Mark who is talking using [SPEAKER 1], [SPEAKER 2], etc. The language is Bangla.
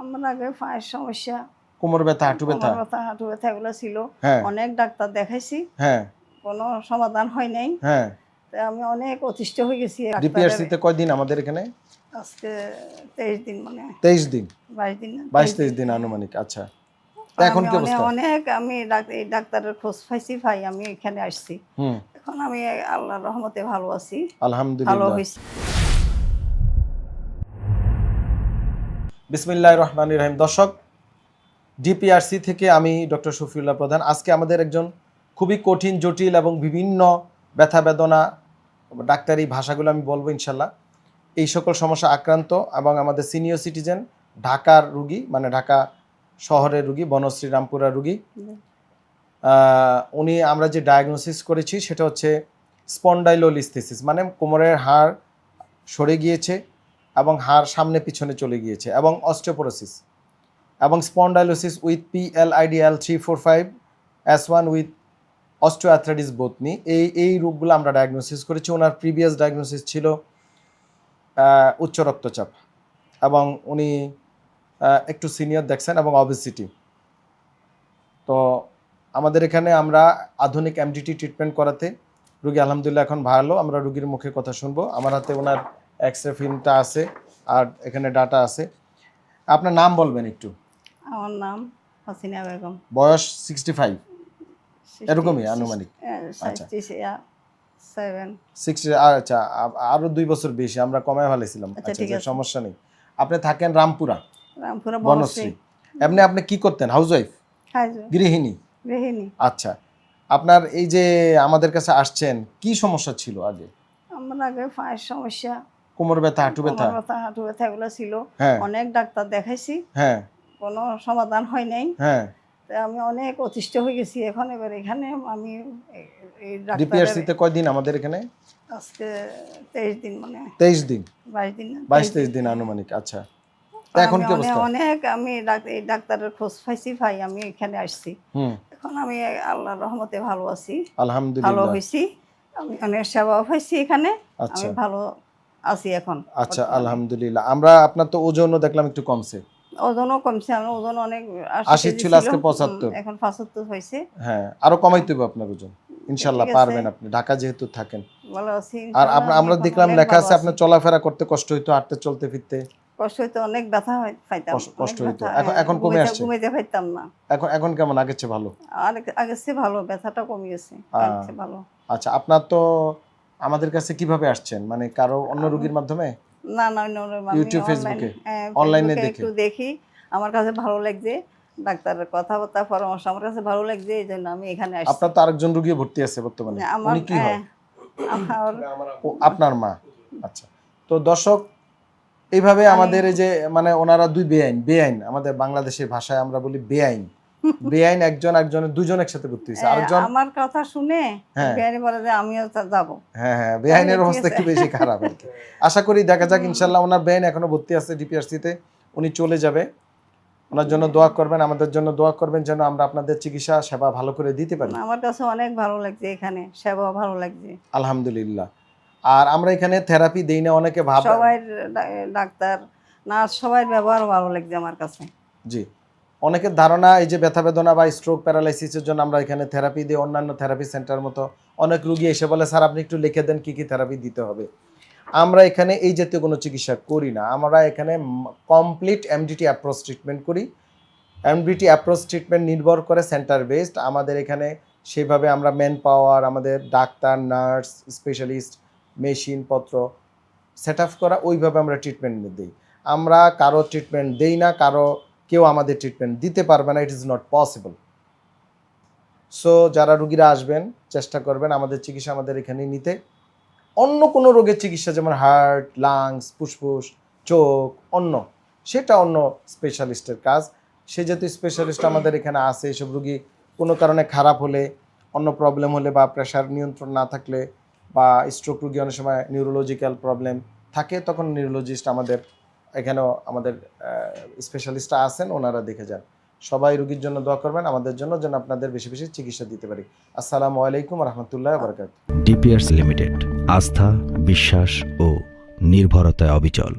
[SPEAKER 1] আমার আগে পায়ের সমস্যা,
[SPEAKER 2] কোমর ব্যথা, হাঁটু ব্যথা,
[SPEAKER 1] হাঁটু ব্যথা এগুলো ছিল।
[SPEAKER 2] হ্যাঁ
[SPEAKER 1] অনেক ডাক্তার দেখাইছি,
[SPEAKER 2] হ্যাঁ
[SPEAKER 1] কোনো সমাধান হয় নাই।
[SPEAKER 2] হ্যাঁ।
[SPEAKER 1] তো আমি অনেক অতিষ্ঠ হয়ে গেছি ডাক্তারের।
[SPEAKER 2] ডিপিআরসি তে কয়দিন আমাদের এখানে?
[SPEAKER 1] আজকে 23 দিন, মানে
[SPEAKER 2] 23 দিন,
[SPEAKER 1] 22 দিন,
[SPEAKER 2] 22-23 দিন আনুমানিক। আচ্ছা, তো এখন কি অবস্থা?
[SPEAKER 1] অনেক আমি এই ডাক্তারের খোঁজ পাইছি, ভাই আমি এখানে আসছি। এখন আমি আল্লাহর রহমতে ভালো আছি, ভালো
[SPEAKER 2] আলহামদুলিল্লাহ।
[SPEAKER 1] হয়েছি।
[SPEAKER 2] বিসমিল্লাহির রহমানির রহিম। দর্শক, ডিপিআরসি থেকে আমি ডক্টর শফিউল্লাহ প্রধান। আজকে আমাদের একজন খুবই কঠিন, জটিল এবং বিভিন্ন ব্যথা বেদনা, ডাক্তারি ভাষাগুলো আমি বলবো ইনশাল্লাহ, এই সকল সমস্যা আক্রান্ত এবং আমাদের সিনিয়র সিটিজেন, ঢাকার রুগী, মানে ঢাকা শহরের রুগী, বনশ্রী রামপুরা রুগী। উনি আমরা যে ডায়াগনোসিস করেছি সেটা হচ্ছে স্পন্ডাইলোলিস্থেসিস, মানে কোমরের হাড় সরে গিয়েছে এবং হাড় সামনে পিছনে চলে গিয়েছে, এবং অস্টিওপোরোসিস এবং spondylosis with PL/IDL345S1 with osteoarthritis both নি। এই রোগগুলো আমরা ডায়াগনোসিস করেছি। ওনার প্রিভিয়াস ডায়াগনোসিস ছিল উচ্চ রক্তচাপ, এবং উনি একটু সিনিয়র দেখছেন, এবং অবেসিটি। তো আমাদের এখানে আমরা আধুনিক এমডিটি ট্রিটমেন্ট করাতে রুগী আলহামদুলিল্লাহ এখন ভালো। আমরা রুগীর মুখে কথা শুনবো। আমার হাতে ওনার এক্সরে ফিল্মটা আছে, আর এখানে ডাটা আছে। আপনার নাম বলবেন একটু?
[SPEAKER 1] আমার নাম হাসিনা বেগম।
[SPEAKER 2] বয়স 65 এরকমই আনুমানিক?
[SPEAKER 1] আচ্ছা,
[SPEAKER 2] 60। আচ্ছা, আরো 2 বছর বেশি, আমরা কমায় ফেলেছিলাম। আচ্ছা, সমস্যা নেই। আপনি থাকেন রামপুরা, বনশ্রী। এমনি আপনি কি করতেন? হাউসওয়াইফ, গৃহিণী? আচ্ছা, আপনার এই যে আমাদের কাছে আসছেন, কি সমস্যা ছিল আগে?
[SPEAKER 1] আমার আগে পায়ের সমস্যা,
[SPEAKER 2] কোমর ব্যথা, হাঁটু ব্যথা,
[SPEAKER 1] হাঁটু ব্যথা এগুলো ছিল।
[SPEAKER 2] হ্যাঁ,
[SPEAKER 1] অনেক ডাক্তার দেখাইছি,
[SPEAKER 2] হ্যাঁ,
[SPEAKER 1] কোনো সমাধান হয় নাই।
[SPEAKER 2] হ্যাঁ,
[SPEAKER 1] তো আমি অনেক অতিষ্ঠ হয়ে গেছি। এখন এবার এখানে আমি এই
[SPEAKER 2] ডিপিআরসি তে কয়দিন আমাদের এখানে?
[SPEAKER 1] আজকে 23 দিন, মানে
[SPEAKER 2] 23 দিন,
[SPEAKER 1] 22-23
[SPEAKER 2] দিন আনুমানিক। আচ্ছা, এখন কি অবস্থা?
[SPEAKER 1] অনেক আমি এই ডাক্তারের খোঁজ পাইছি, ভাই আমি এখানে আসছি। এখন আমি আল্লাহর রহমতে ভালো আছি,
[SPEAKER 2] আলহামদুলিল্লাহ,
[SPEAKER 1] ভালো হয়েছি। আমি অনেক সেবা পাইছি এখানে, আমি ভালো আছি এখন।
[SPEAKER 2] আচ্ছা, আলহামদুলিল্লাহ। আমরা আপনার তো ওজনও দেখলাম একটু কমছে।
[SPEAKER 1] ওজনও কমছে, আমার ওজন অনেক
[SPEAKER 2] 80 ছিল, আজকে 75,
[SPEAKER 1] এখন 75 হয়েছে।
[SPEAKER 2] হ্যাঁ, আরো কমাইতে হবে আপনার ওজন, ইনশাআল্লাহ পারবেন আপনি, ঢাকা যেহেতু থাকেন।
[SPEAKER 1] ভালো আছি।
[SPEAKER 2] আর আমরা দেখলাম লেখা আছে আপনার চলাফেরা করতে কষ্ট হইতো, হাঁটতে চলতে ফিরতে
[SPEAKER 1] কষ্ট হইতো, অনেক ব্যথা পাইতাম,
[SPEAKER 2] কষ্ট হইতো। এখন কমে আসছে?
[SPEAKER 1] ঘুমাইতে পারতাম না।
[SPEAKER 2] এখন কেমন? আগের চেয়ে ভালো?
[SPEAKER 1] আগের চেয়ে ভালো, ব্যথাটা কমে গেছে, ভালো।
[SPEAKER 2] আচ্ছা, আপনার তো আমাদের কাছে কিভাবে আসছেন, মানে কারো অন্য রোগীর মাধ্যমে?
[SPEAKER 1] না,
[SPEAKER 2] ইউটিউব, ফেসবুকে, অনলাইনে
[SPEAKER 1] দেখি। আমার কাছে ভালো লাগছে, ডাক্তারের কথাবার্তা পরামর্শ আমার কাছে ভালো লাগছে, এই জন্য আমি এখানে আসছি।
[SPEAKER 2] আপনার তো আরেকজন রোগী ভর্তি আছে বর্তমানে, উনি কি হয়? আপনার মা। আচ্ছা, তো দর্শক, এইভাবে আমাদের এই যে মানে ওনারা দুই বেআইন, আমাদের বাংলাদেশের ভাষায় আমরা বলি বেআইন একজনের দুজন একসাথে ভর্তি হয়েছে। আরেকজন
[SPEAKER 1] আমার কথা শুনে বেআইন বলে যে আমিও যাব।
[SPEAKER 2] হ্যাঁ, বেআইনের অবস্থা একটু বেশি খারাপ আর কি। আশা করি দেখা যাক, ইনশাআল্লাহ। ওনার বেআইন এখনো ভর্তি আছে ডিপিআরসি তে, উনি চলে যাবে। ওনার জন্য দোয়া করবেন, আমাদের জন্য দোয়া করবেন, যেন আমরা আপনাদের চিকিৎসা সেবা ভালো করে দিতে পারি।
[SPEAKER 1] আমার কাছে অনেক ভালো লাগছে, এখানে সেবা ভালো লাগছে,
[SPEAKER 2] আলহামদুলিল্লাহ। আর আমরা এখানে থেরাপি দেই না, অনেকে ভাবে,
[SPEAKER 1] সবাই ডাক্তার নার্স সবাই ব্যবহার ভালো লাগছে আমার কাছে।
[SPEAKER 2] জি, অনেকের ধারণা এই যে ব্যথা বেদনা বা স্ট্রোক, প্যারালাইসিসের জন্য আমরা এখানে থেরাপি দিই, অন্যান্য থেরাপি সেন্টার মতো। অনেক রোগী এসে বলে, স্যার আপনি একটু লিখে দেন কি কি থেরাপি দিতে হবে। আমরা এখানে এই জাতীয় কোনো চিকিৎসা করি না। আমরা এখানে কমপ্লিট এমডিটি অ্যাপ্রোচ ট্রিটমেন্ট করি। এমডিটি অ্যাপ্রোচ ট্রিটমেন্ট নির্ভর করে সেন্টার বেসড। আমাদের এখানে সেভাবে আমরা ম্যান পাওয়ার, আমাদের ডাক্তার, নার্স, স্পেশালিস্ট, মেশিনপত্র সেট আপ করা, ওইভাবে আমরা ট্রিটমেন্ট দিই। আমরা কারো ট্রিটমেন্ট দেই না, কেউ আমাদের ট্রিটমেন্ট দিতে পারবে না, it is not possible. So যারা রুগীরা আসবেন, চেষ্টা করবেন আমাদের চিকিৎসা আমাদের এখানে নিতে। অন্য কোনো রোগের চিকিৎসা, যেমন হার্ট, লাংস, ফুসফুস, চোখ, সেটা অন্য স্পেশালিস্টের কাজ। সে যেহেতু স্পেশালিস্ট আমাদের এখানে আছে, এসব রুগী কোনো কারণে খারাপ হলে, অন্য প্রবলেম হলে, বা প্রেশার নিয়ন্ত্রণ না থাকলে, বা স্ট্রোক রুগী অনেক সময় নিউরোলজিক্যাল প্রবলেম থাকে, তখন নিউরোলজিস্ট আমাদের এখানেও আমাদের স্পেশালিস্টরা আছেন, ওনারা দেখে যান। সবাই রুগীর জন্য দোয়া করবেন, আমাদের জন্য, যেন আপনাদের বেশি বেশি চিকিৎসা দিতে পারি। আসসালামু আলাইকুম রহমতুল্লাহ বারাকাতুহু।
[SPEAKER 3] ডিপিআরস লিমিটেড, আস্থা, বিশ্বাস ও নির্ভরতায় অবিচল।